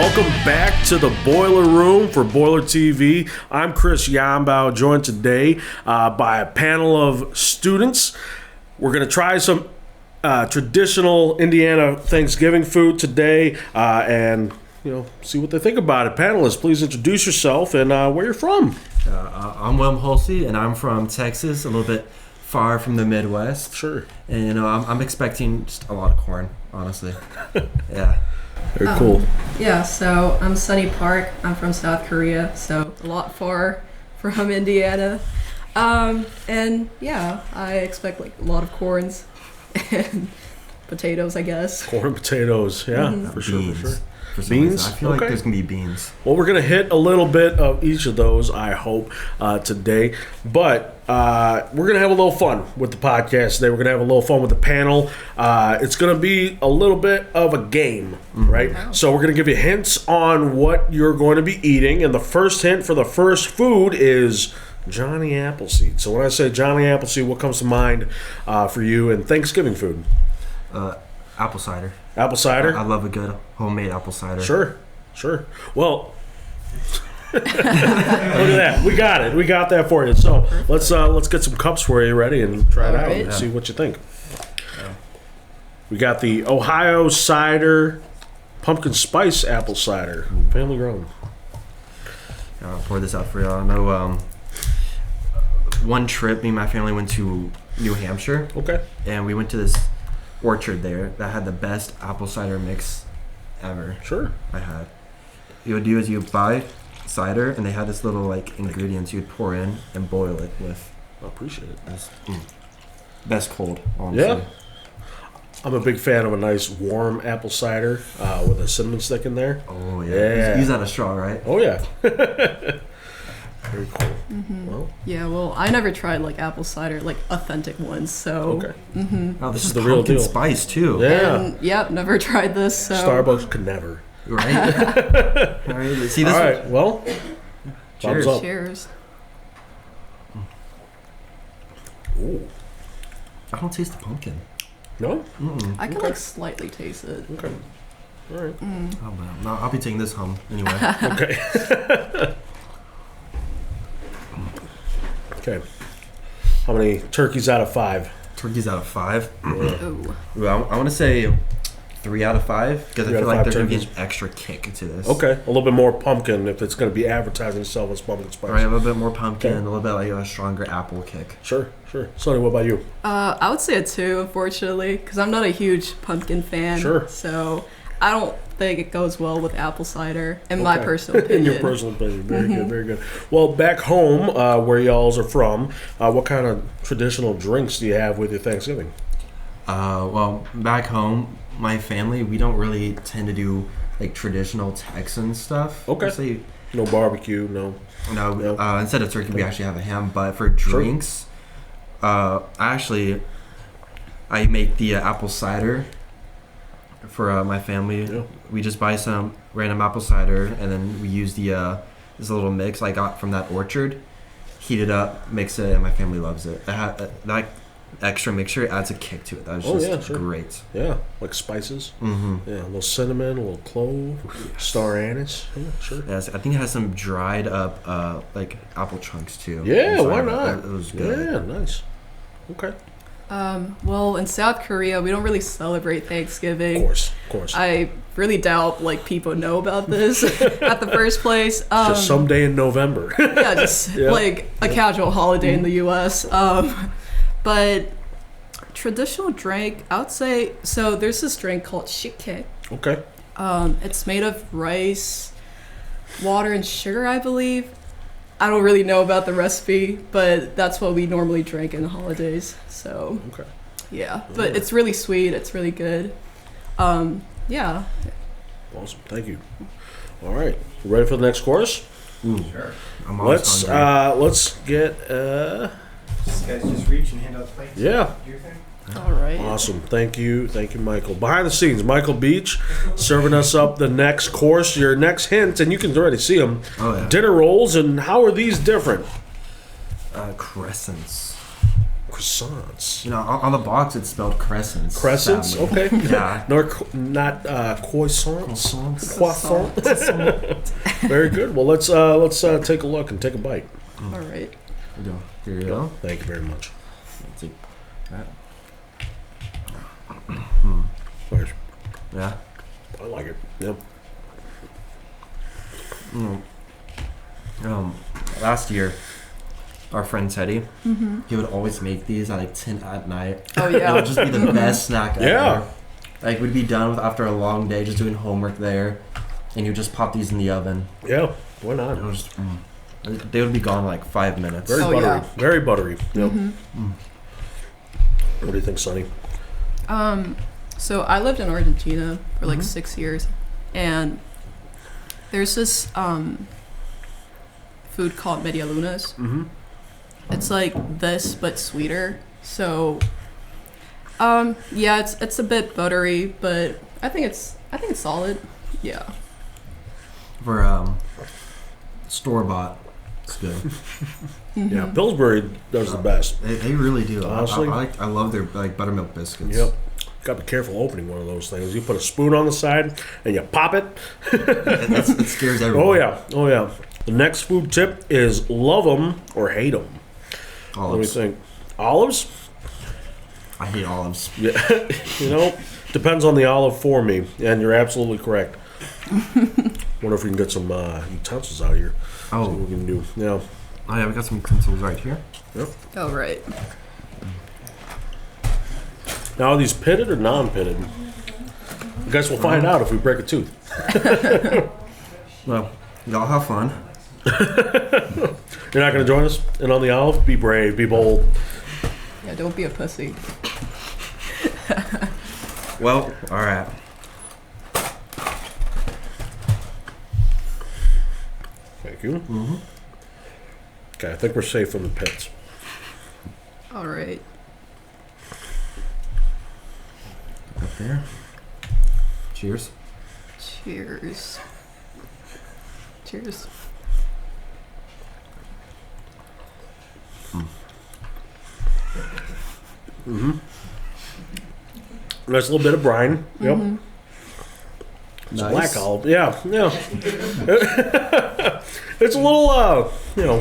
Welcome back to the Boiler Room for Boiler TV. I'm Chris Yambao, joined today by a panel of students. We're going to try some traditional Indiana Thanksgiving food today and see what they think about it. Panelists, please introduce yourself and where you're from. I'm William Holsey, and I'm from Texas, a little bit far from the Midwest. Sure. And I'm expecting just a lot of corn, honestly. Yeah. Very cool. Yeah, so I'm Sunny Park. I'm from South Korea, so a lot far from Indiana. And yeah, I expect like a lot of corns and potatoes, I guess. Corn and potatoes, yeah, for sure. Beans? I feel like there's going to be beans. Well, we're going to hit a little bit of each of those, I hope, today. But we're going to have a little fun with the podcast today. We're going to have a little fun with the panel. It's going to be a little bit of a game, right? Wow. So we're going to give you hints on what you're going to be eating. And the first hint for the first food is Johnny Appleseed. So when I say Johnny Appleseed, what comes to mind for you in Thanksgiving food? Apple cider. Apple cider? I love a good homemade apple cider. Sure. Well, look at that. We got it. We got that for you. So let's get some cups for you ready and try it out and see what you think. Yeah. We got the Ohio cider pumpkin spice apple cider, family grown. I'll pour this out for you. I know one trip, me and my family went to New Hampshire. Okay. And we went to this orchard there that had the best apple cider mix ever. Sure. I had. You would do is you buy cider, and they had this little ingredients you'd pour in and boil it with. I appreciate it. Best cold, honestly. Yeah. I'm a big fan of a nice warm apple cider with a cinnamon stick in there. Oh yeah. Use that as straw, right? Oh yeah. Very cool. Mm-hmm. Well, I never tried apple cider, authentic ones. So okay. Mm-hmm. Oh, this is the real deal. Spice too. Yeah. And, yep, never tried this. So. Starbucks could never. Right. All right. See this. All right. Well. Cheers. Up. Cheers. Ooh. I don't taste the pumpkin. No. Mm-mm. I can slightly taste it. Okay. All right. Oh man. No, I'll be taking this home anyway. Okay. Okay. How many turkeys out of 5? Turkeys out of 5? Ooh. Well, I want to say 3 out of 5 because I feel like there's going to be an extra kick to this. Okay. A little bit more pumpkin if it's going to be advertising itself as pumpkin spice. Right, a little bit more pumpkin, a little bit a stronger apple kick. Sure. Sonny, what about you? I would say a 2, unfortunately, because I'm not a huge pumpkin fan. Sure. So I don't think it goes well with apple cider, in my personal opinion. In your personal opinion. Very good, very good. Well, back home, where y'all are from, what kind of traditional drinks do you have with your Thanksgiving? Well, back home, my family, we don't really tend to do traditional Texan stuff. Okay. No barbecue, no. No. Instead of turkey, we actually have a ham. But for drinks, I make the apple cider. For my family, we just buy some random apple cider, and then we use this little mix I got from that orchard, heat it up, mix it, and my family loves it. That extra mixture adds a kick to it. That was just great. Yeah, like spices. Mm-hmm. Yeah, a little cinnamon, a little clove, star anise. Yeah, sure. Yes, I think it has some dried up apple chunks too. Yeah, why not? It was good. Yeah, nice. Okay. Well, in South Korea, we don't really celebrate Thanksgiving. Of course. I really doubt people know about this at the first place. Just someday in November. Yeah, just a casual holiday in the U.S. But traditional drink, I would say. So there's this drink called shike. Okay. It's made of rice, water, and sugar, I believe. I don't really know about the recipe, but that's what we normally drink in the holidays. So, yeah. But it's really sweet. It's really good. Yeah. Awesome. Thank you. All right. You ready for the next course? Sure. I'm always hungry. Let's get. Guys, just reach and hand out plates. Yeah. All right. Awesome. Thank you, Michael. Behind the scenes, Michael Beach serving us up the next course, your next hint, and you can already see them. Oh, yeah. Dinner rolls, and how are these different? Crescents. croissants. You know, on the box it's spelled crescents. Crescents? sadly. Okay. Yeah. Not croissants. Croissants. Croissant. Very good. Well, let's take a look and take a bite. All right. Here you go. Thank you very much. Take that. Cheers. Yeah. I like it. Yep. Last year, our friend Teddy, he would always make these at like 10 at night. Oh It yeah. would just be the best snack ever. Yeah. Like we'd be done with after a long day just doing homework there, and you just pop these in the oven. Yeah. Why not? It was just, they would be gone in like 5 minutes. Very Oh, buttery. yeah. Very buttery. Yep. What do you think, Sonny? So I lived in Argentina for like 6 years, and there's this food called medialunas. Mm-hmm. It's like this but sweeter. So yeah, it's a bit buttery, but I think it's solid. Yeah. For store bought, it's good. Yeah, Pillsbury does the best. They really do. Honestly? I love their like buttermilk biscuits. Yep. Got to be careful opening one of those things. You put a spoon on the side and you pop it. It scares everyone. Oh yeah. Oh yeah. The next food tip is love them or hate them. What do you Olives. think? Olives? I hate olives. Yeah. You know, depends on the olive for me, and you're absolutely correct. Wonder if we can get some utensils out here. See what Oh, we can do. Yeah. oh yeah, we got some utensils right here. Oh right. Now, are these pitted or non-pitted? I guess we'll find out if we break a tooth. Well, y'all have fun. You're not going to join us in on the olive? Be brave. Be bold. Yeah, don't be a pussy. Well, all right. Thank you. Mm-hmm. Okay, I think we're safe from the pits. All right. Up there. Cheers. Cheers. Cheers. Mm-hmm. Nice little bit of brine. Yep. It's a black olive. Yeah, yeah. It's a little, you know.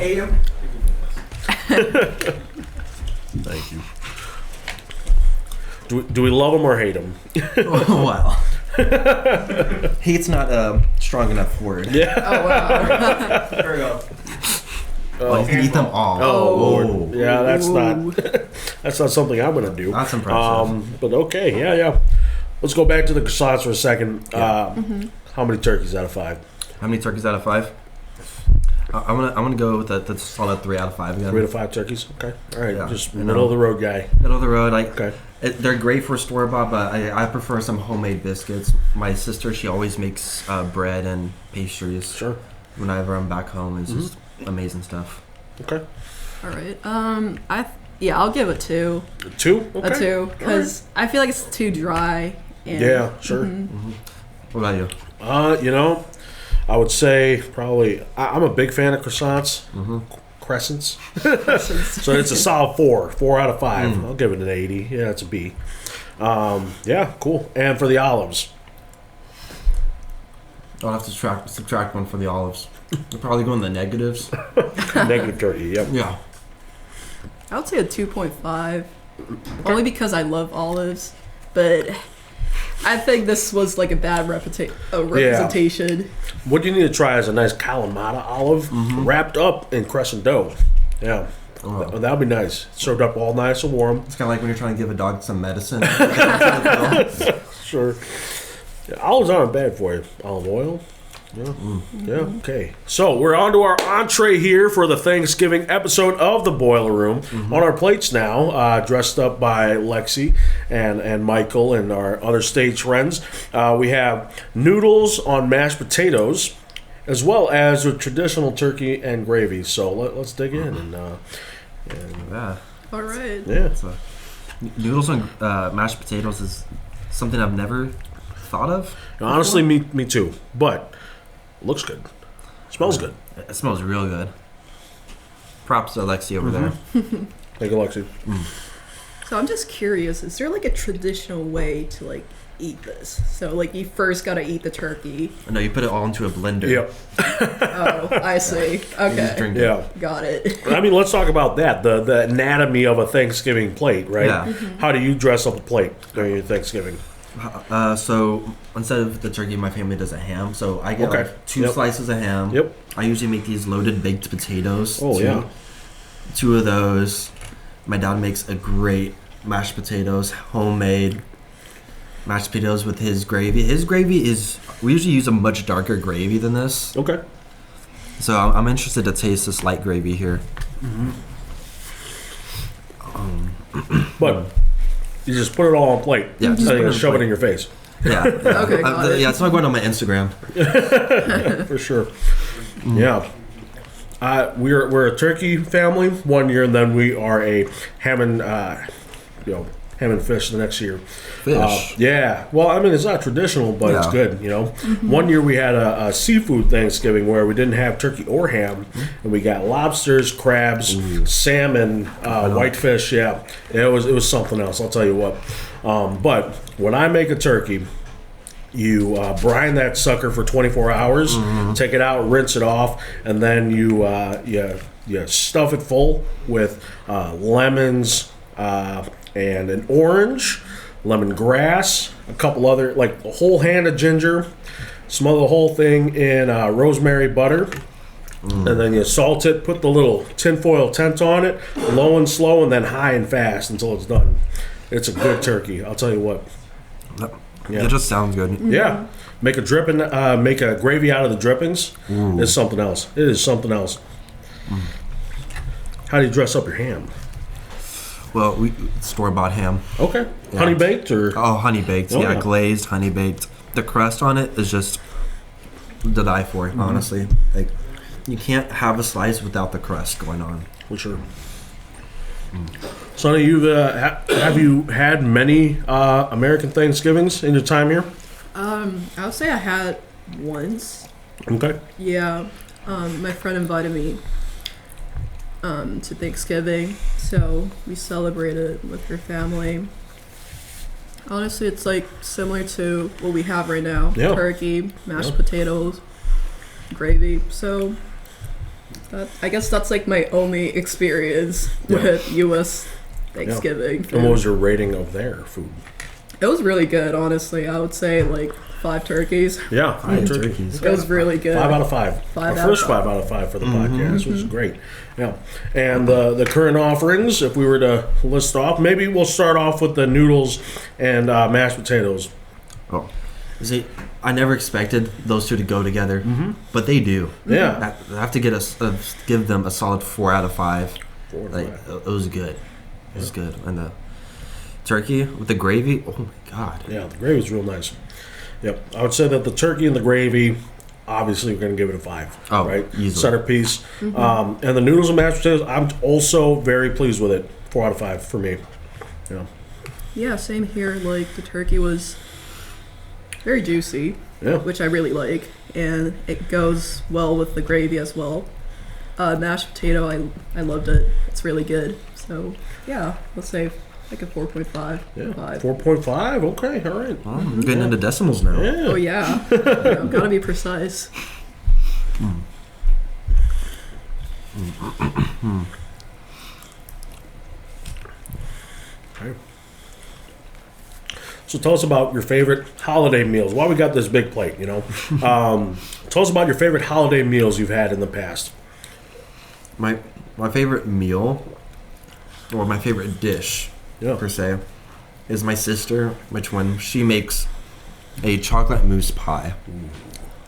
Thank you. Do we love them or hate them? Oh, wow. Hate's not a strong enough word. Yeah. Oh wow. There we go. Well, you can eat them all. Oh, Lord. Yeah, that's not that's not something I'm gonna do. That's impressive. But okay, yeah. Let's go back to the croissants for a second. How many turkeys out of 5? How many turkeys out of 5? I'm gonna go with that. That's solid 3 out of 5 again. 3 to 5 turkeys. Okay. All right. Yeah. Just You middle know. of the road guy. Middle of the road. Like Okay. they're great for store bought, but I prefer some homemade biscuits. My sister, she always makes bread and pastries. Sure. Whenever I'm back home, it's just amazing stuff. Okay. All right. I'll give it 2. 2. Okay. A 2 because I feel like it's too dry. And, Yeah. Sure. What about you? You know, I would say probably I'm a big fan of croissants. Crescents. So it's a solid 4 out of 5. I'll give it an 80. Yeah, it's a B. Yeah, cool. And for the olives, I'll have to subtract 1 for the olives. We'll probably go in the negatives. negative turkey. Yep. Yeah. I would say a 2.5, only because I love olives, but I think this was like a bad representation. What you need to try is a nice Kalamata olive wrapped up in crescent dough. Yeah. Oh. That'd be nice. Served up all nice and warm. It's kind of like when you're trying to give a dog some medicine. Sure. Yeah, olives aren't bad for you. Olive oil. Yeah. Yeah. Okay. So we're on to our entree here for the Thanksgiving episode of the Boiler Room. On our plates now, dressed up by Lexi and Michael and our other stage friends, we have noodles on mashed potatoes, as well as a traditional turkey and gravy. So let's dig in and Yeah. All right. yeah. So, noodles and mashed potatoes is something I've never thought of. Honestly, me too. But looks good. Smells good. It smells real good. Props to Alexi over there. Thank you, Lexi. So I'm just curious, is there like a traditional way to like eat this? So like you first gotta eat the turkey. No, you put it all into a blender. Yep. Oh, I see. You just Okay. drink it. Yeah. Got it. I mean, let's talk about that. The anatomy of a Thanksgiving plate, right? Yeah. How do you dress up a plate during your Thanksgiving? So instead of the turkey, my family does a ham. So I get Okay. like 2 Yep. slices of ham. Yep. I usually make these loaded baked potatoes. Oh, yeah. 2 of those. My dad makes a great mashed potatoes, homemade mashed potatoes with his gravy. His gravy is, we usually use a much darker gravy than this. Okay. So I'm interested to taste this light gravy here. But you just put it all on plate. Yeah, just And put it you on shove it plate. in your face. Yeah. Okay, got it. Yeah, it's not going on my Instagram. For sure. Yeah. We're a turkey family one year, and then we are a ham and ham and fish the next year. Fish. Yeah. Well, I mean, it's not traditional, but it's Yeah. good. One year we had a seafood Thanksgiving where we didn't have turkey or ham, and we got lobsters, crabs, salmon, whitefish. Yeah, it was something else. I'll tell you what. But when I make a turkey, you brine that sucker for 24 hours, take it out, rinse it off, and then you stuff it full with lemons and an orange, lemongrass, a couple other, like a whole hand of ginger. Smother the whole thing in rosemary butter. And then you salt it, put the little tinfoil tent on it, low and slow, and then high and fast until it's done. It's a good turkey, I'll tell you what. Yeah. It just sounds good. Yeah, make a dripping, make a gravy out of the drippings. It's something else. It is something else. How do you dress up your ham? Well, we store-bought ham. Okay, Yeah. honey baked or Oh, honey baked. Oh, yeah, yeah. glazed, honey baked. The crust on it is just to die for, honestly. Like, you can't have a slice without the crust going on. for sure. Sonny, have you had many American Thanksgivings in your time here? I would say I had once. Okay. Yeah. My friend invited me to Thanksgiving, so we celebrated with her family. Honestly, it's like similar to what we have right now. Yeah. Turkey, mashed Yeah. potatoes, gravy. So I guess that's like my only experience Yeah. with U.S. Thanksgiving. And what was your rating of their food? It was really good, honestly. I would say like 5 turkeys. Yeah, Five turkey. turkeys. It was really good. 5 out of 5. Five Our out first of 5 out of 5 for the podcast, which is great. Yeah, and the current offerings, if we were to list off, maybe we'll start off with the noodles and mashed potatoes. Oh. See, I never expected those two to go together, but they do. Yeah, I have to give them a solid 4 out of 5. 4 to Like, 5. it was good. It was good. And the turkey with the gravy, oh my god. Yeah, the gravy was real nice. Yep, I would say that the turkey and the gravy, obviously, we're going to give it a 5. Oh, right, easily. centerpiece. And the noodles and mashed potatoes, I'm also very pleased with it. 4 out of 5 for me. Yeah, Yeah, same here. Like the turkey was very juicy, yeah. which I really like, and it goes well with the gravy as well. Mashed potato, I loved it. It's really good. So yeah, let's say like a 4.5. Yeah, 5. 4.5. Okay, all right. Oh, I'm getting into decimals now. Yeah. Oh yeah, you know, gotta be precise. Okay. So tell us about your favorite holiday meals. Why we got this big plate, Tell us about your favorite holiday meals you've had in the past. My favorite meal, or my favorite dish, Yeah. per se, is my sister, my twin. She makes a chocolate mousse pie.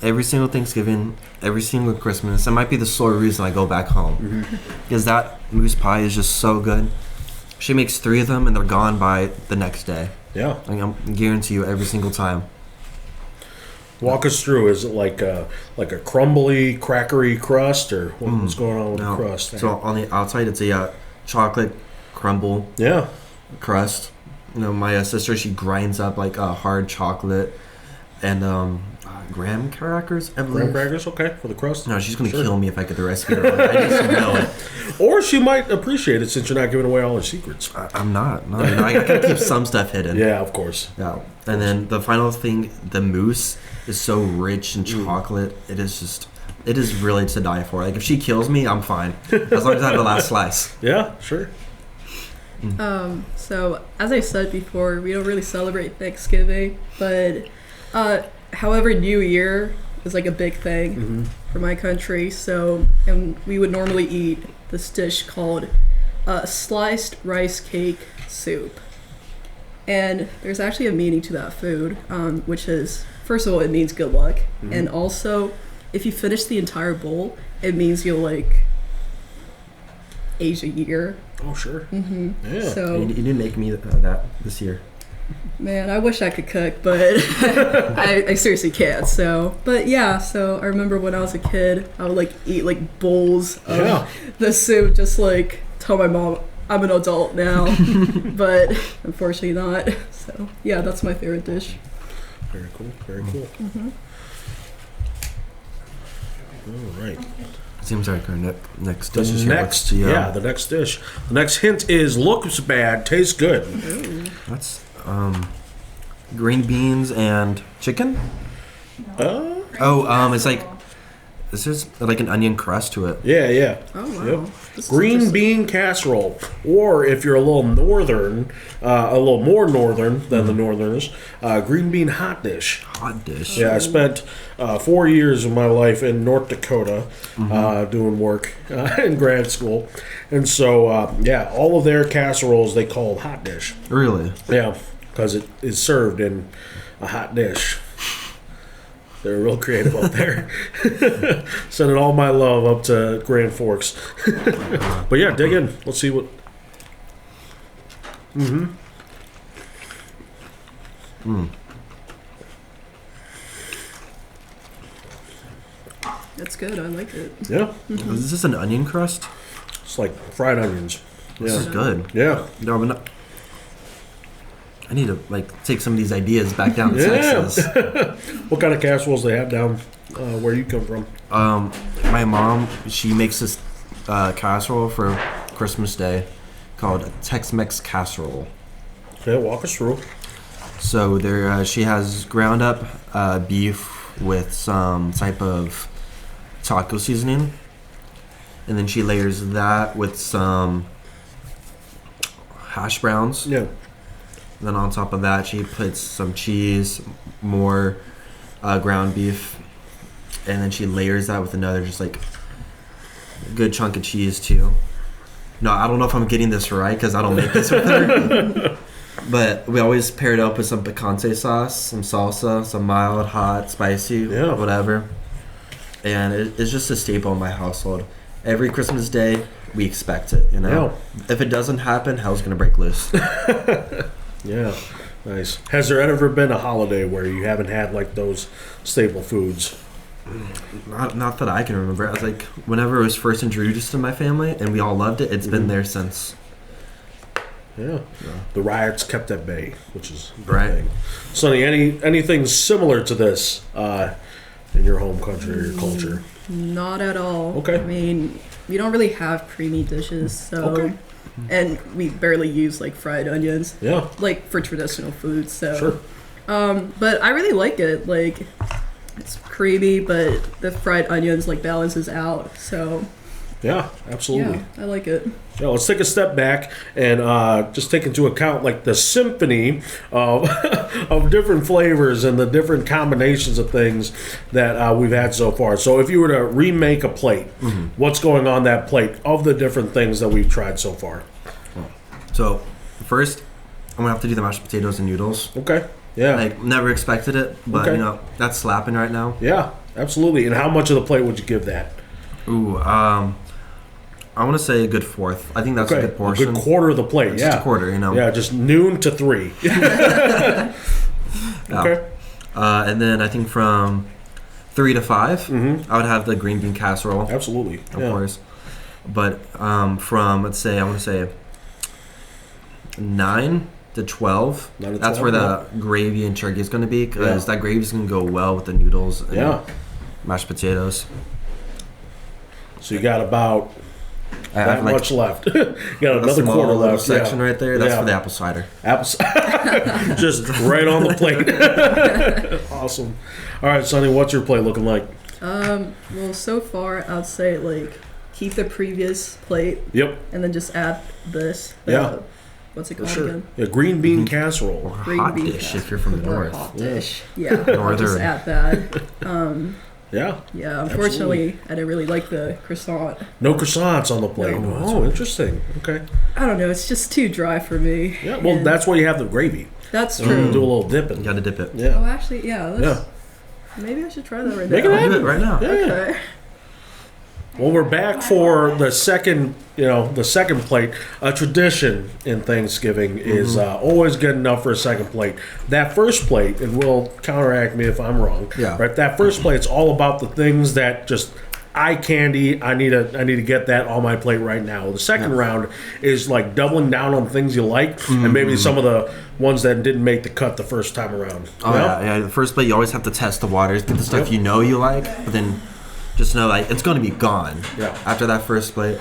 Every single Thanksgiving, every single Christmas. That might be the sole reason I go back home. Because that mousse pie is just so good. She makes 3 of them and they're gone by the next day. Yeah. Like, I guarantee you every single time. Walk us through. Is it like a crumbly, crackery crust, or what's going on with Now, the crust? so on the outside, it's a chocolate crumble Yeah. crust. My sister, she grinds up like hard chocolate, and graham crackers, I Graham believe. crackers, okay, for the crust. No, she's gonna Sure. kill me if I get the recipe wrong. I just know it. Or she might appreciate it since you're not giving away all her secrets. I'm not. No, I gotta keep some stuff hidden. Yeah, of course. Yeah. And then the final thing, the mousse is so rich in chocolate. It is really to die for. Like if she kills me, I'm fine as long as I have the last slice. Yeah, sure. So as I said before, we don't really celebrate Thanksgiving, but however, New Year is like a big thing for my country. So, and we would normally eat this dish called sliced rice cake soup. And there's actually a meaning to that food, which is, first of all, it means good luck. And also, if you finish the entire bowl, it means you'll like age a year. Oh, sure. Yeah. So, You didn't make me that this year. man, I wish I could cook, but I seriously can't. So, but yeah, so I remember when I was a kid, I would like eat like bowls of the soup, just like tell my mom I'm an adult now, but unfortunately not. So yeah, that's my favorite dish. Very cool. Very cool. All right. Seems like our next The dish is here. next, the next dish. The next hint is looks bad, tastes good. That's green beans and chicken. It's like this is like an onion crust to it. Yeah. Oh wow. Yep. This is Green interesting. bean casserole, or if you're a little northern, a little more northern than the northerners, green bean hot dish. Hot dish. Yeah, I spent 4 years of my life in North Dakota doing work in grad school, and so all of their casseroles they called hot dish. Really? Yeah, because it is served in a hot dish. They're real creative up there. Sending all my love up to Grand Forks. But yeah, dig in. Let's see what. That's good. I like it. Yeah, Is this an onion crust? it's like fried onions. This is Yeah, good. yeah, No, but not. I need to like take some of these ideas back down to Yeah. Texas. What kind of casseroles they have down where you come from? My mom, she makes this casserole for Christmas Day called a Tex-Mex casserole. Okay, walk us through. So there, she has ground up beef with some type of taco seasoning, and then she layers that with some hash browns. Yeah, Then on top of that, she puts some cheese, more ground beef, and then she layers that with another just like good chunk of cheese too. No, I don't know if I'm getting this right because I don't make this with her. But we always pair it up with some picante sauce, some salsa, some mild, hot, spicy, Yeah. whatever. And it's just a staple in my household. Every Christmas Day, we expect it, you know? If it doesn't happen, hell's gonna break loose. yeah, nice. Has there ever been a holiday where you haven't had like those staple foods? Not that I can remember. I was like, whenever it was first introduced to my family and we all loved it, it's been there since. Yeah. The riots kept at bay, which is a good Right. thing. Sonny, anything similar to this in your home country or your culture? Not at all. Okay. I mean, we don't really have creamy dishes, so Okay. and we barely use like fried onions, Yeah, like for traditional foods. So, sure. but I really like it. Like, it's creamy, but the fried onions like balances out. So, Yeah, absolutely. yeah, I like it. Yeah, let's take a step back and just take into account like the symphony of of different flavors and the different combinations of things that we've had so far. So if you were to remake a plate, what's going on that plate of the different things that we've tried so far? So, first, I'm gonna have to do the mashed potatoes and noodles. Okay. Yeah. Like, never expected it, but Okay. you know, that's slapping right now. Yeah, absolutely. And how much of the plate would you give that? Ooh, I want to say a good fourth. I think that's a good portion. A good quarter of the plate. Just yeah. a quarter, you know. Yeah, just noon to 3. Yeah. Okay. And then I think from 3 to 5, Mm-hmm. I would have the green bean casserole, Absolutely. of Yeah. course. But from, let's say, I want to say 9 to 12. Not a That's 12, where the gravy and turkey is going to be, because that gravy is going to go well with the noodles and mashed potatoes. So you got about I that have like much left. You got another small quarter little left. section right there. That's for the apple cider. Just right on the plate. Awesome. All right, Sonny, what's your plate looking like? Well, so far I'd say like keep the previous plate. Yep. And then just add this. What's it called again? Yeah, green bean casserole. Or Green hot bean dish if you're from the Or north. hot dish. Yeah. I'll Northern. just add that. Yeah. Yeah. Unfortunately, I didn't really like the croissant. No croissants on the plate. No. Oh, interesting. Okay. I don't know. It's just too dry for me. Yeah. Well, And that's why you have the gravy. that's You true. do a little dipping. You got to dip it. Oh, Yeah. actually, yeah. Maybe I should try that right Make now. it I'll happen. do it right now. Yeah. Okay. Well, we're back for the second, the second plate. A tradition in Thanksgiving is always good enough for a second plate. That first plate, and will counteract me if I'm wrong. Yeah. Right. That first plate's all about the things that just eye candy. I need to get that on my plate right now. The second round is like doubling down on things you like, and maybe some of the ones that didn't make the cut the first time around. Oh, yeah. The first plate, you always have to test the waters, get the stuff you know you like, but then just know like it's going to be gone. Yeah. After that first plate,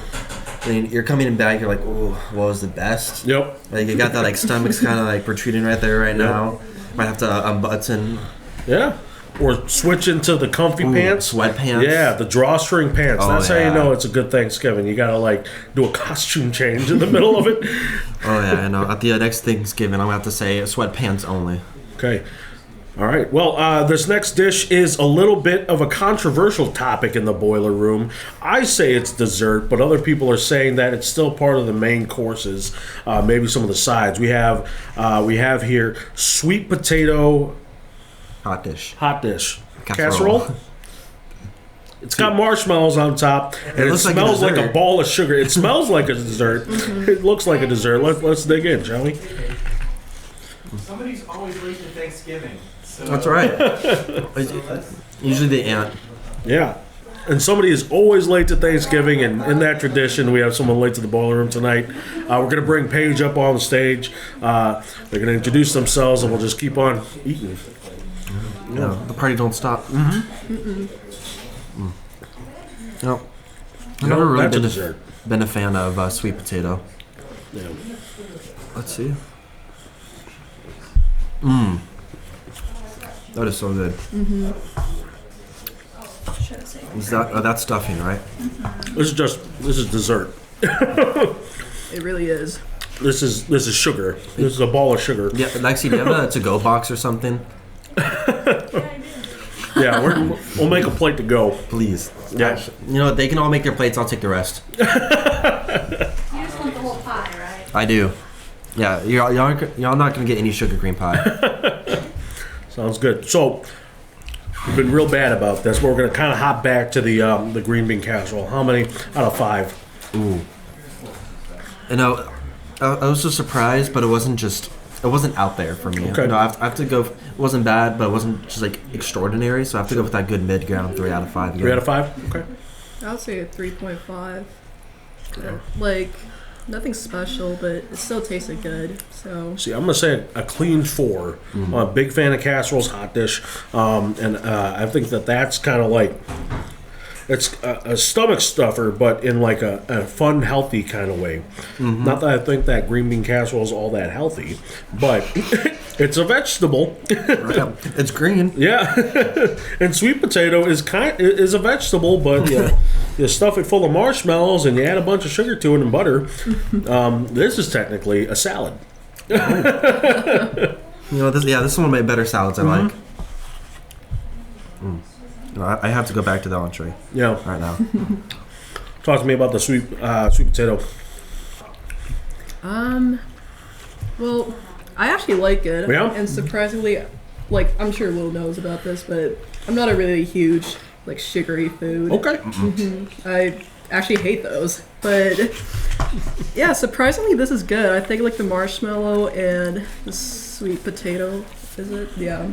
I mean, you're coming in back. You're like, oh, what was the best? Yep. Like you got that like stomach's kind of like protruding right there right now. Might have to unbutton. Yeah. Or switch into the comfy pants. Sweatpants. Yeah, the drawstring pants. Oh, That's how you yeah. know it's a good Thanksgiving. You gotta like do a costume change in the middle of it. Oh yeah, I know. At the next Thanksgiving, I'm gonna have to say sweatpants only. Okay. All right. Well, this next dish is a little bit of a controversial topic in the boiler room. I say it's dessert, but other people are saying that it's still part of the main courses. Maybe some of the sides. We have here sweet potato Hot dish. casserole. It's got marshmallows on top, and it looks like a smells like a dessert. ball of sugar. It smells like a dessert. It looks like a dessert. Let's dig in, shall we? Somebody's always late to Thanksgiving. So That's right. Usually the aunt. Yeah. And somebody is always late to Thanksgiving, and in that tradition, we have someone late to the boiler room tonight. We're going to bring Paige up on the stage. They're going to introduce themselves, and we'll just keep on eating. No, the party don't stop. No, I've never really That's a dessert. been a fan of sweet potato. Yeah. Let's see. That is so good. Is that that's stuffing, right? This is dessert. It really is. This is sugar. This is a ball of sugar. Yeah, Lexi, do you have a to-go box or something? Yeah, we'll make a plate to go. Please. Yeah. You know what? They can all make their plates. I'll take the rest. You just want the whole pie, right? I do. Yeah, y'all not gonna get any sugar cream pie. Sounds good. So we've been real bad about this, but we're going to kind of hop back to the green bean casserole. How many out of 5? Ooh. You know, I was so surprised, but it wasn't out there for me. Okay. You know, I have to go. It wasn't bad, but it wasn't just like extraordinary. So I have to go with that good mid ground, 3 out of 5. 3 out of 5? Okay. I would say a 3.5. Like, nothing special, but it still tasted good. So See, I'm going to say a clean 4. I'm a big fan of casseroles, hot dish. And I think that's kind of like, it's a stomach stuffer, but in like a fun, healthy kind of way. Not that I think that green bean casserole is all that healthy, but it's a vegetable. It's green. Yeah. And sweet potato is a vegetable, but you stuff it full of marshmallows and you add a bunch of sugar to it and butter. This is technically a salad. You know, this is one of my better salads I like. You know, I have to go back to the entree Yeah. right now. Talk to me about the sweet potato. well, I actually like it. Yeah? And surprisingly, like, I'm sure Will knows about this, but I'm not a really huge, like, sugary food. Okay. I actually hate those. But, yeah, surprisingly, this is good. I think, like, the marshmallow and the sweet potato, is it? Yeah.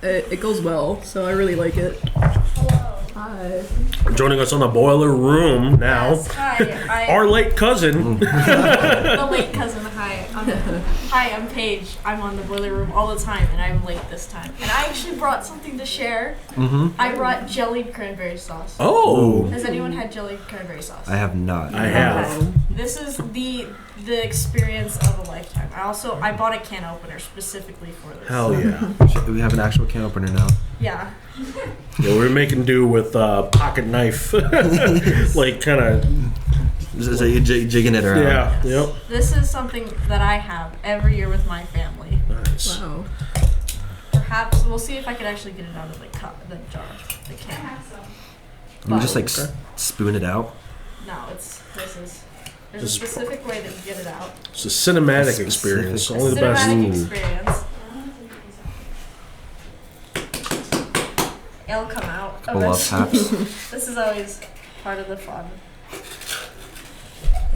It goes well, so I really like it. Hi. Joining us on the boiler room now, Yes, hi. our late cousin. The late cousin. Hi. Hi, I'm Paige. I'm on the boiler room all the time, and I'm late this time. And I actually brought something to share. I brought jellied cranberry sauce. Oh, Has anyone had jellied cranberry sauce? I have not. I have. This is the experience of a lifetime. I bought a can opener specifically for this. Hell yeah. We have an actual can opener now. Yeah. Yeah, we're making do with pocket knife, like kind of. So you're jigging it around. Yeah. Yep. This is something that I have every year with my family. Nice. Wow. Perhaps we'll see if I can actually get it out of the jar, the can. You just like spoon it out. No, there's a Just- specific way that you get it out. It's a cinematic Specific. experience. A Only the best. Cinematic experience. It'll come out. Couple love eventually. taps. This is always part of the fun.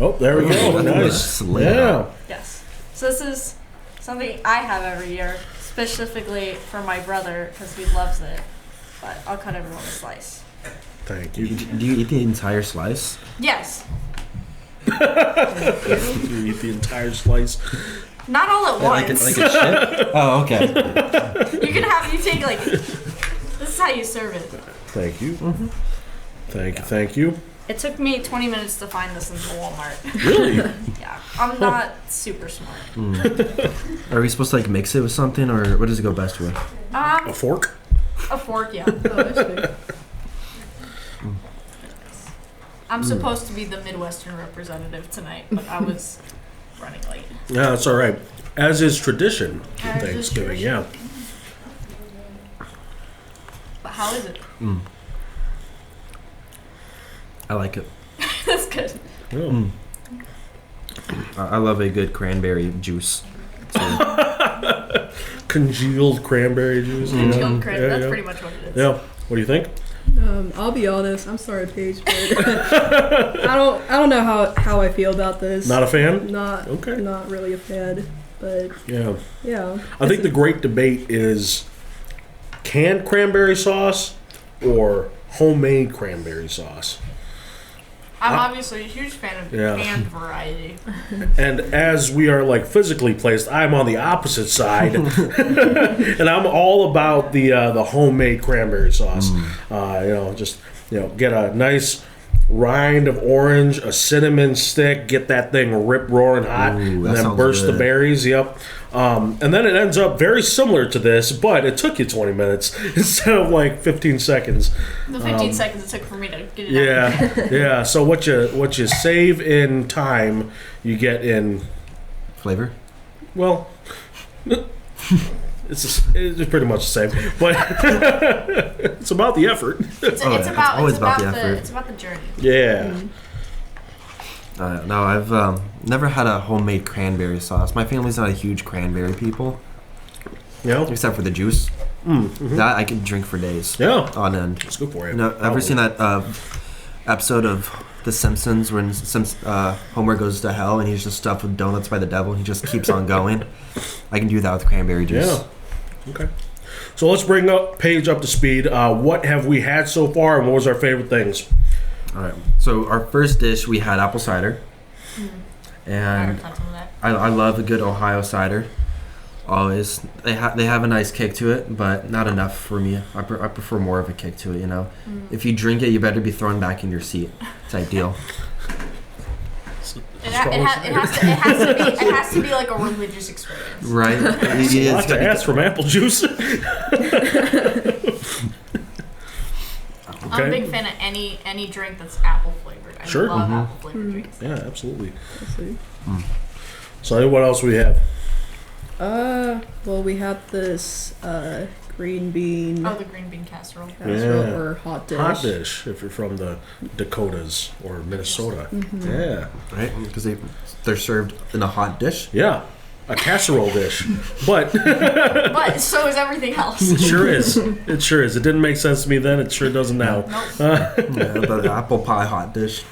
Oh, there we go. Ooh, Nice. slim. Yeah. Yes. So this is something I have every year, specifically for my brother because he loves it. But I'll cut everyone a slice. Thank Do you. you eat the entire slice? Yes. You eat the entire slice. Not all at once. Like a chip? Oh, okay. You take like. This is how you serve it. Thank you. Thank you. It took me 20 minutes to find this in the Walmart. Really? Yeah, I'm not super smart. Are we supposed to like mix it with something, or what does it go best with? A fork? A fork, yeah. Oh, I see. I'm supposed to be the Midwestern representative tonight, but I was running late. Yeah, that's all right. As is tradition in As is Thanksgiving. tradition. Yeah. But how is it? I like it. That's good. Yeah. I love a good cranberry juice. Congealed cranberry juice. you know? Congealed cran- Yeah, That's yeah. pretty much what it is. Yeah. What do you think? I'll be honest. I'm sorry, Paige, but I don't know how I feel about this. Not a fan? Not Okay. Not really a fan, but Yeah. yeah. I think the great debate is canned cranberry sauce or homemade cranberry sauce. I'm obviously a huge fan of Yeah. canned variety. And as we are like physically placed, I'm on the opposite side, and I'm all about the homemade cranberry sauce. Get a nice rind of orange, a cinnamon stick, get that thing rip roaring hot, Ooh, and that then sounds burst the good. berries. Yep. And then it ends up very similar to this, but it took you 20 minutes instead of like 15 seconds. The 15 seconds it took for me to get it out. Yeah, yeah. So what you save in time, you get in. Flavor? Well, it's pretty much the same, but it's about the effort. It's it's always about the effort. It's about the journey. Yeah. No, I've never had a homemade cranberry sauce. My family's not a huge cranberry people, You know? except for the juice. Mm-hmm. That I can drink for days Yeah. on end. It's good for you. You know, ever seen that episode of The Simpsons when Homer goes to hell and he's just stuffed with donuts by the devil? He just keeps on going. I can do that with cranberry juice. Yeah. Okay. So let's bring Paige up to speed. What have we had so far, and what was our favorite things? All right. So our first dish, we had apple cider, I and already touched on that. I love a good Ohio cider. Always, they have a nice kick to it, but not enough for me. I prefer more of a kick to it. You know, if you drink it, you better be thrown back in your seat. Type deal. It has to be like a religious experience. Right? It's a lot to ask from apple juice. I'm a big fan of any drink that's apple flavored. I Sure. love apple flavored drinks. Yeah, absolutely. Let's see. So what else we have? Well, we have this green bean Oh, the green bean casserole. casserole Yeah. or hot dish. Hot dish, if you're from the Dakotas or Minnesota. Mm-hmm. Yeah. Right? Because they're served in a hot dish. Yeah. A casserole dish. But But so is everything else. it sure is. It sure is. It didn't make sense to me then. It sure doesn't now. Nope. Yeah, the apple pie hot dish.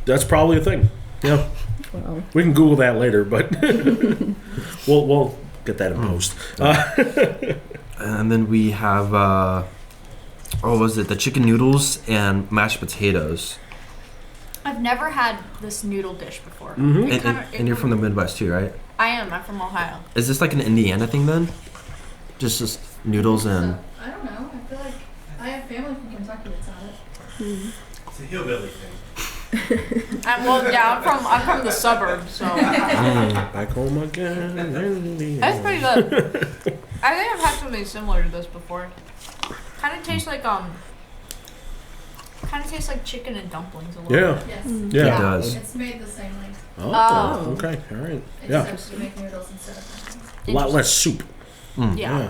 That's probably a thing. Yeah. Wow. We can Google that later, but we'll get that in post. And then we have, what was it? The chicken noodles and mashed potatoes. I've never had this noodle dish before. Mhm. It And you're from the Midwest too, right? I am. I'm from Ohio. Is this like an Indiana thing then? Just noodles and. I don't know. I feel like I have family from Kentucky that's had it. It's a hillbilly thing. I'm from the suburbs, so Back home again. that's pretty good. I think I've had something similar to this before. Kind of tastes like chicken and dumplings a little Yeah. bit. Yes. Yeah. It does. It's made the same way. Oh, okay. All right. Yeah. Except you make noodles instead of A lot less soup. Yeah.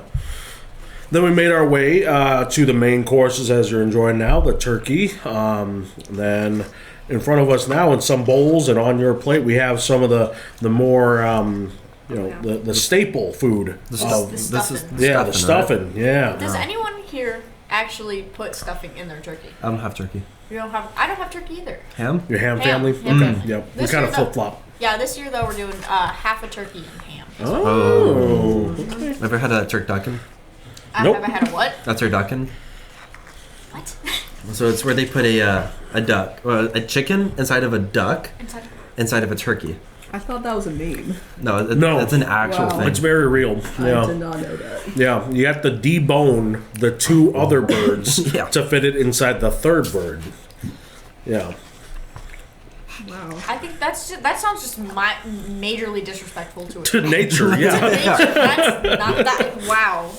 Then we made our way to the main courses as you're enjoying now, the turkey. Then in front of us now in some bowls and on your plate we have some of the more the staple food. The stuffing. Yeah. Does anyone here actually put stuffing in their turkey? I don't have turkey. You don't have. I don't have turkey either. Ham? Your ham Ham. family? Ham family. Yep. We This kind year, of though- flip flop. Yeah, this year though we're doing half a turkey and ham. Oh. Ever had a turducken? Nope. Have I had a what? A turducken? What? So it's where they put a duck, a chicken inside of a duck, inside of a turkey. I thought that was a meme. No, No. it's an actual Wow. thing. It's very real. I Yeah. did not know that. Yeah. You have to debone the two other birds Yeah. to fit it inside the third bird. Yeah. Wow. I think that sounds just majorly disrespectful to it. To nature, yeah. That's not that. Wow.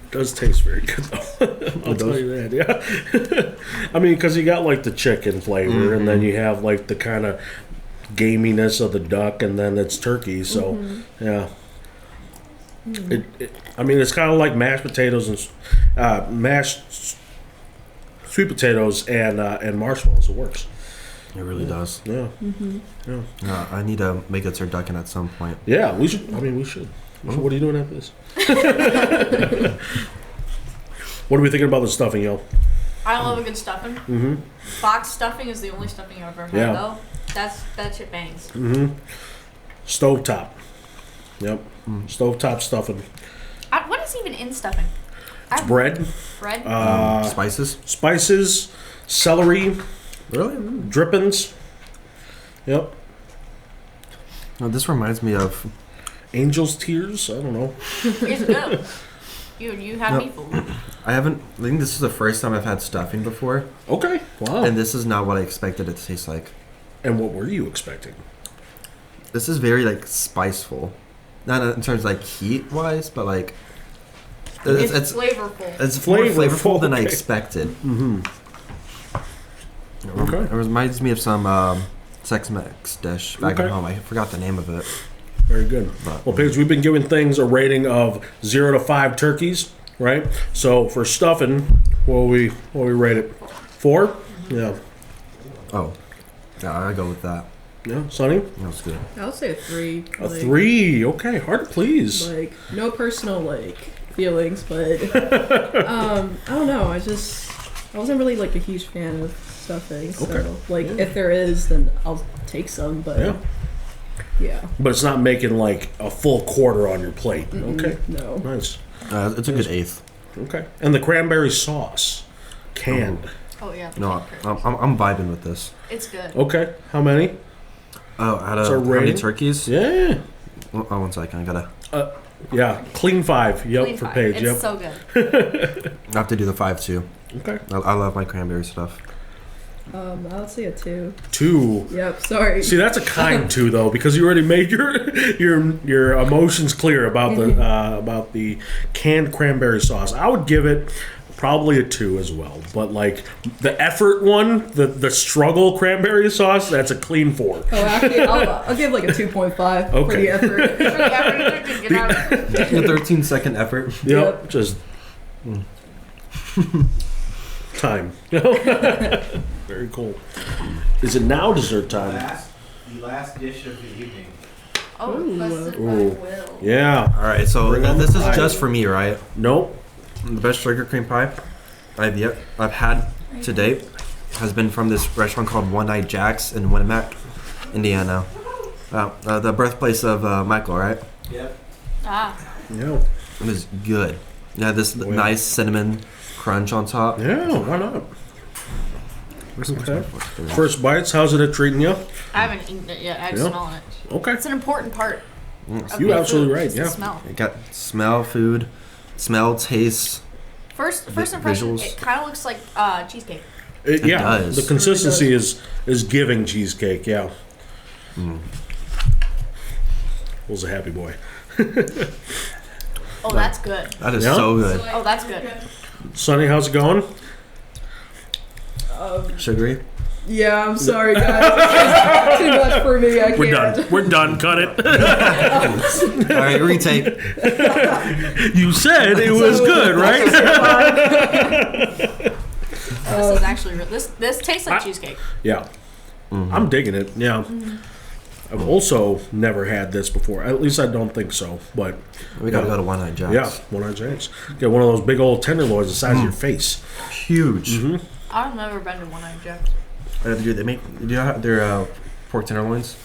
It does taste very good though. I'll tell you that, yeah. I mean, because you got like the chicken flavor, and then you have like the kind of gaminess of the duck, and then it's turkey. So, yeah. I mean, it's kind of like mashed potatoes and mashed sweet potatoes and marshmallows. It works. It really does. Yeah. I need to make a turducken at some point. Yeah, we should. I mean, we should. What are you doing after this? What are we thinking about the stuffing, yo? I love a good stuffing. Mm-hmm. Box stuffing is the only stuffing I've ever had Yeah. though. That shit bangs. Mm-hmm. Stovetop. Yep. Stovetop stuffing. What is even in stuffing? Bread, Bread. Spices? spices, celery, Really? drippings. Yep. No, this reminds me of. Angel's tears. I don't know. It's good. You have No. me fooled. I think this is the first time I've had stuffing before, Okay. Wow. and this is not what I expected it to taste like. And what were you expecting? This is very like spiceful, not in terms of like heat wise, but like It's flavorful. it's more Flavorful, flavorful than I okay. expected. Mm-hmm. Okay. It reminds me of some Tex-Mex dish back Okay. at home. I forgot the name of it. Very good. But- Well, Pigs, we've been giving things a rating of 0 to 5 turkeys, right? So for stuffing, what we rate it? 4? Yeah. Oh, yeah, I go with that. Yeah. Sonny? That was good. I would say a 3. A 3. Okay. Hard to please. Like, no personal, like, feelings, but, I don't know. I wasn't really, like, a huge fan of stuffing. So, Okay. like, if there is, then I'll take some, but, Yeah. yeah. But it's not making like a full quarter on your plate. Okay. No. Nice. It's a good eighth. Okay. And the cranberry sauce. Canned. Oh yeah. No, I'm vibing with this. It's good. Okay. How many? Oh, out It's of a how many rating? turkeys? Yeah. Oh, 1 second. I gotta. Yeah. Clean 5. Yep. Clean For five. Paige. It's Yep. so good. I have to do the 5 too. Okay. I love my cranberry stuff. I would say a 2. 2. Yep, sorry. See, that's a kind 2 though, because you already made your emotions clear about the canned cranberry sauce. I would give it probably a 2 as well. But like the effort one, the struggle cranberry sauce, that's a clean 4. Oh, actually, I'll give like a 2.5 for Okay. the effort. For the effort to get out of it. A 13-second effort. Yep. Yep. Just time. Very cool. Is it now dessert time? The last dish of the evening. Oh, Busted by Ooh. Will. Yeah. All right, so Bring on this the is pie. just for me, right? Nope. The best sugar cream pie I've had to date has been from this restaurant called One Night Jack's in Winnemac, Indiana. The birthplace of Michael, right? Yep. Yeah. It was good. Yeah, this Boy. nice cinnamon crunch on top. Yeah. Why not? Okay. First bites, how's it treating you? I haven't eaten it yet. I'm Yeah. smelling it. Okay. It's an important part. Of You're good absolutely food, right, is the yeah. smell. It got smell, food, taste. First impression, visuals. it kind of looks like cheesecake. Yeah, does. the consistency is giving cheesecake, yeah. Was a happy boy. Oh, that's good. That is Yeah? so good. Oh, that's good. Sonny, how's it going? Sugary. Yeah, I'm sorry, guys. Too much for me. I can't. We're done. We're done. Cut it. All right, retake. You said it was good, right? This is actually real. This tastes like cheesecake. Yeah. I'm digging it. Yeah. I've also never had this before. At least I don't think so. But We gotta go to One Eye Jack's. yeah, one-eyed Jack's. Get one of those big old tenderloins the size of your face. Huge. I've never been to One Eye Jack's. Do you have their pork tenderloins?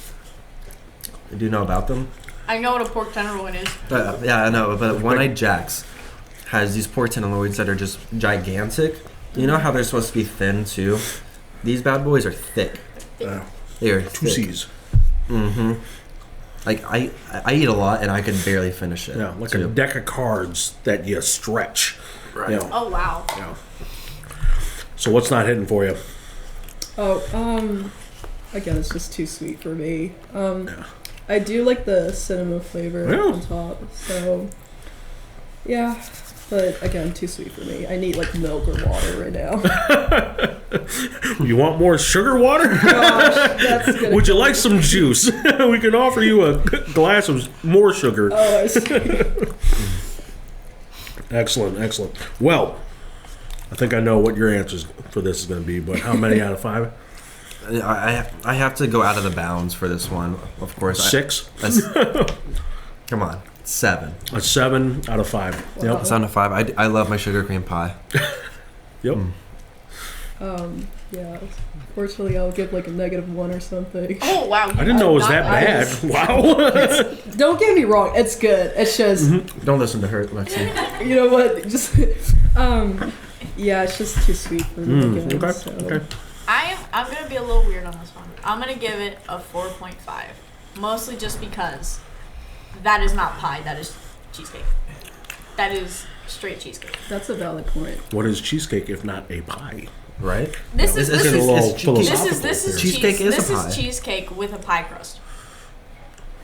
Do you know about them? I know what a pork tenderloin is. Yeah, I know, but One Eye Jack's has these pork tenderloins that are just gigantic. You know how they're supposed to be thin too? These bad boys are thick. They are Two thick. C's. Mm-hmm. Like I eat a lot and I could barely finish it. Yeah, like too. a deck of cards that you stretch. Right. Yeah. Oh wow. Yeah. So what's not hitting for you? Again, it's just too sweet for me. Yeah. I do like the cinnamon flavor Yeah. on top, so yeah. But again, too sweet for me. I need like milk or water right now. You want more sugar water? Gosh, that's gonna Would you kill like me. some juice? We can offer you a glass of more sugar. Oh, I see. Excellent, excellent. Well, I think I know what your answers for this is going to be, but how many out of 5? I have to go out of the bounds for this one, of course. 6? Come on, 7. A 7 out of 5. Wow. Yep. 7 to 5. I love my sugar cream pie. Yep. Yeah. Fortunately, I'll give like a -1 or something. Oh wow. I didn't know it was that I bad. just- Wow. Don't get me wrong, it's good. It's just, Don't listen to her, Lexi. you know what? Just, yeah, it's just too sweet for me. Again, Okay. so. Okay. I'm gonna be a little weird on this one. I'm gonna give it a 4.5, mostly just because that is not pie. That is cheesecake. That is straight cheesecake. That's a valid point. What is cheesecake if not a pie? Right? This is It's this a is little this philosophical is here. Cheesecake cheese, is a this pie. is cheesecake with a pie crust.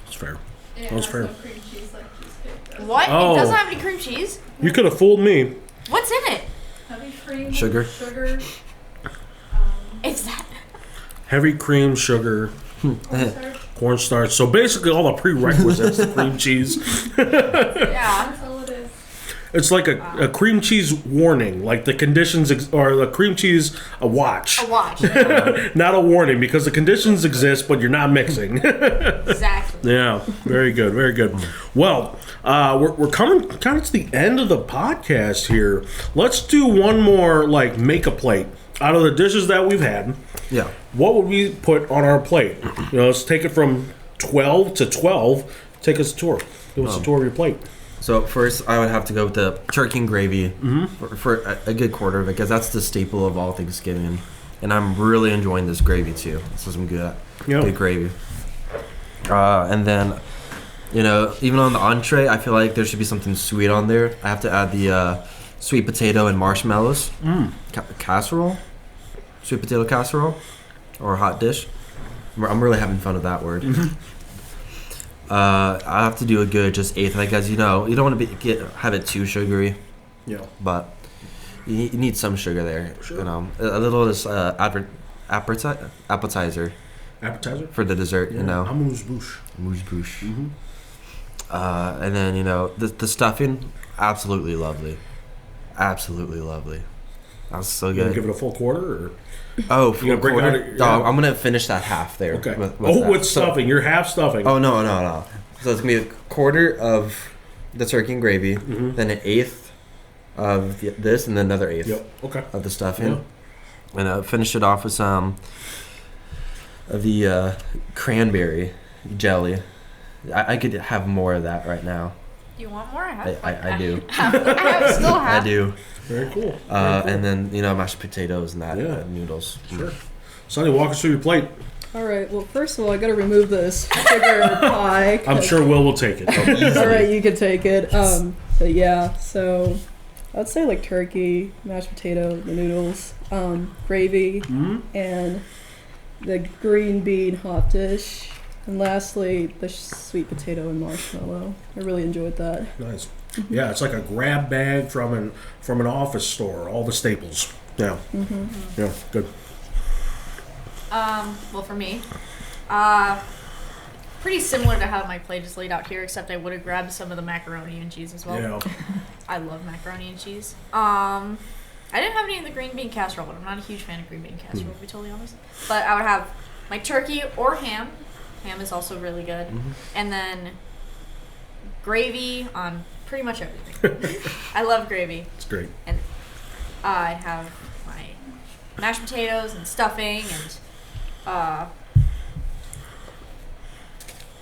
It's fair. Yeah, That's it fair. has no cream cheese like cheesecake does. What? Oh. It doesn't have any cream cheese. You could have fooled me. What's in it? Heavy cream, Sugar. sugar, It's that. Heavy cream, sugar, cornstarch. cornstarch. So basically all the prerequisites, the cream cheese. Yeah. That's all it is. It's like a cream cheese warning, like the conditions, or the cream cheese a watch. A watch. Not a warning, because the conditions exist, but you're not mixing. Exactly. Yeah, very good, very good. Well, we're coming kind of to the end of the podcast here. Let's do one more, like, make a plate. Out of the dishes that we've had, Yeah. what would we put on our plate? You know, let's take it from 12 to 12. Take us a tour. Give us a tour of your plate. So first, I would have to go with the turkey and gravy for a good quarter of it, because that's the staple of all Thanksgiving, and I'm really enjoying this gravy too. This is some good gravy. And then, you know, even on the entree, I feel like there should be something sweet on there. I have to add the sweet potato and marshmallows casserole, sweet potato casserole, or hot dish. I'm really having fun with that word. I have to do a good just eighth, like, as you know, you don't want to have it too sugary, Yeah. but you need some sugar there. Sure. You know, a little this appetizer Appetizer? for the dessert. You know, Amuse-bouche. mousse bouche. Mm-hmm. And then, you know, the stuffing, absolutely lovely, absolutely lovely. That's so You gonna good. give it a full quarter, or Oh, You gonna bring it quarter? out of- No, yeah. I'm gonna finish that half there. okay? With Oh, with that. stuffing. You're half stuffing. Oh no. So it's gonna be a quarter of the turkey and gravy, Mhm. then an eighth of this, and then another eighth Yep. Okay. of the stuffing, Yeah. and finish it off with some of the cranberry jelly. I could have more of that right now. You want more? I have. I do. I still have. I do. Very cool. And then mashed potatoes and that noodles. Sure. Sonny, walk us through your plate. All right. Well, first of all, I got to remove this sugar pie. I'm sure Will take it. All right, you can take it. But yeah, so I'd say like turkey, mashed potato, the noodles, gravy, and the green bean hot dish, and lastly the sweet potato and marshmallow. I really enjoyed that. Nice. Yeah, it's like a grab bag from an office store. All the staples. Yeah. Yeah. Good. Well, for me, pretty similar to how my plate is laid out here, except I would have grabbed some of the macaroni and cheese as well. Yeah. I love macaroni and cheese. I didn't have any of the green bean casserole, but I'm not a huge fan of green bean casserole, to be totally honest. But I would have my turkey or ham. Ham is also really good. And then gravy on pretty much everything. I love gravy. It's great. And I'd have my mashed potatoes and stuffing and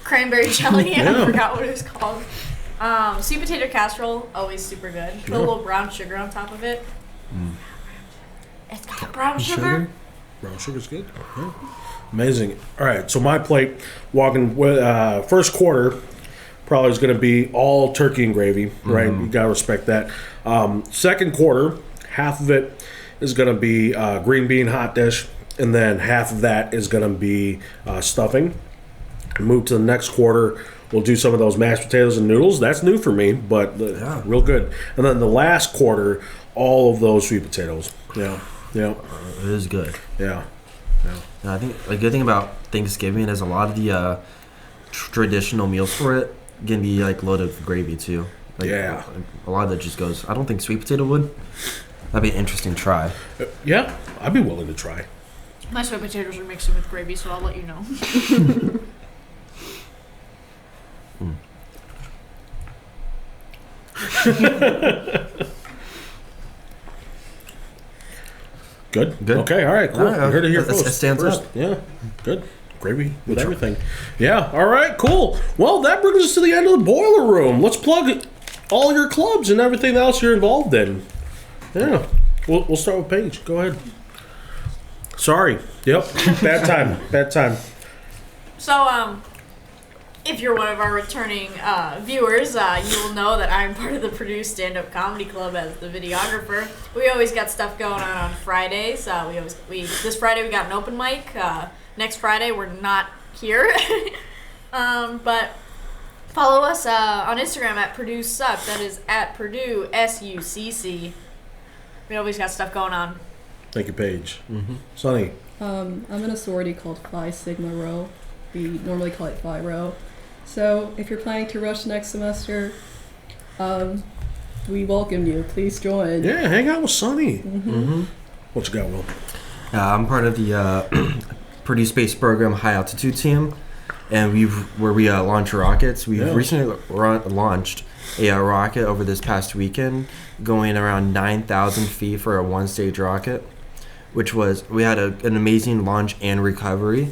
cranberry jelly. I forgot what it was called. Sweet potato casserole, always super good. Put a little brown sugar on top of it. It's got brown sugar. Brown sugar's good. Yeah. Amazing. All right, so my plate, walking with first quarter, probably is going to be all turkey and gravy, right? You got to respect that. Second quarter, half of it is going to be green bean hot dish, and then half of that is going to be stuffing. Move to the next quarter, we'll do some of those mashed potatoes and noodles. That's new for me, but real good. And then the last quarter, all of those sweet potatoes. Yeah. It is good. Yeah. I think a good thing about Thanksgiving is a lot of the traditional meals for it can be like loaded with gravy too. Like, a lot of that just goes. I don't think sweet potato would. That'd be an interesting try. Yeah, I'd be willing to try. My sweet potatoes are mixed in with gravy, so I'll let you know. Good. Okay. All right. Cool. You heard it here first. It stands first. up. Yeah. Good. Gravy with everything. Yeah. All right. Cool. Well, that brings us to the end of the boiler room. Let's plug all your clubs and everything else you're involved in. Yeah. We'll start with Paige. Go ahead. Sorry. Yep. Bad time. So, if you're one of our returning viewers, you will know that I'm part of the Purdue Stand-Up Comedy Club as the videographer. We always got stuff going on Fridays. This Friday we got an open mic. Next Friday we're not here. But follow us on Instagram at Purdue Suck. That is at Purdue SUCC. We always got stuff going on. Thank you, Paige. Sonny. I'm in a sorority called Phi Sigma Rho. We normally call it Phi Rho. So if you're planning to rush next semester, we welcome you. Please join. Yeah, hang out with Sonny. What you got, Will? I'm part of the Purdue Space Program High Altitude Team, and we launch rockets. We've recently launched a rocket over this past weekend, going around 9,000 feet for a one-stage rocket, we had an amazing launch and recovery.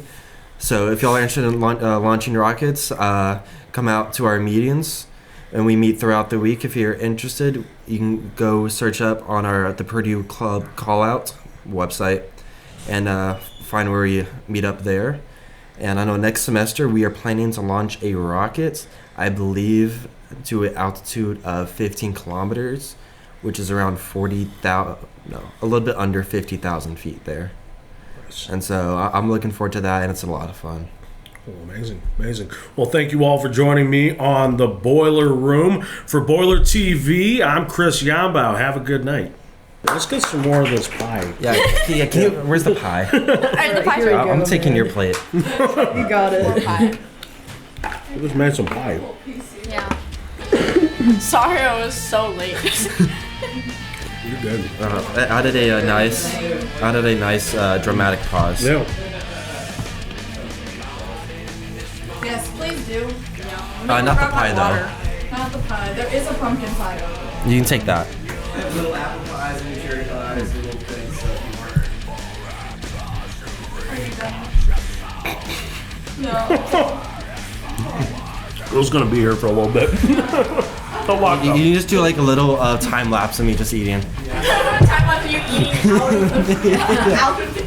So if y'all are interested in launching rockets, come out to our meetings, and we meet throughout the week. If you're interested, you can go search up on the Purdue Club Callout website and find where we meet up there. And I know next semester we are planning to launch a rocket, I believe, to an altitude of 15 kilometers, which is around a little bit under 50,000 feet there. And so I'm looking forward to that, and it's a lot of fun. Oh, amazing. Well, thank you all for joining me on the Boiler Room. For Boiler TV, I'm Chris Yambau. Have a good night. Let's get some more of this pie. Where's the pie? The pie's right I'm taking your plate. You got it. pie. We just made some pie. Yeah. Sorry I was so late. You're good. Added a nice dramatic pause. Yeah. Yes, please do. Not the pie though. Not the pie. There is a pumpkin pie. You can take that. Little apple pies and cherry pies and little things. Are you done? No. Will's gonna be here for a little bit. Don't walk You up. can just do like a little time lapse of me just eating. Time lapse of you eating out of the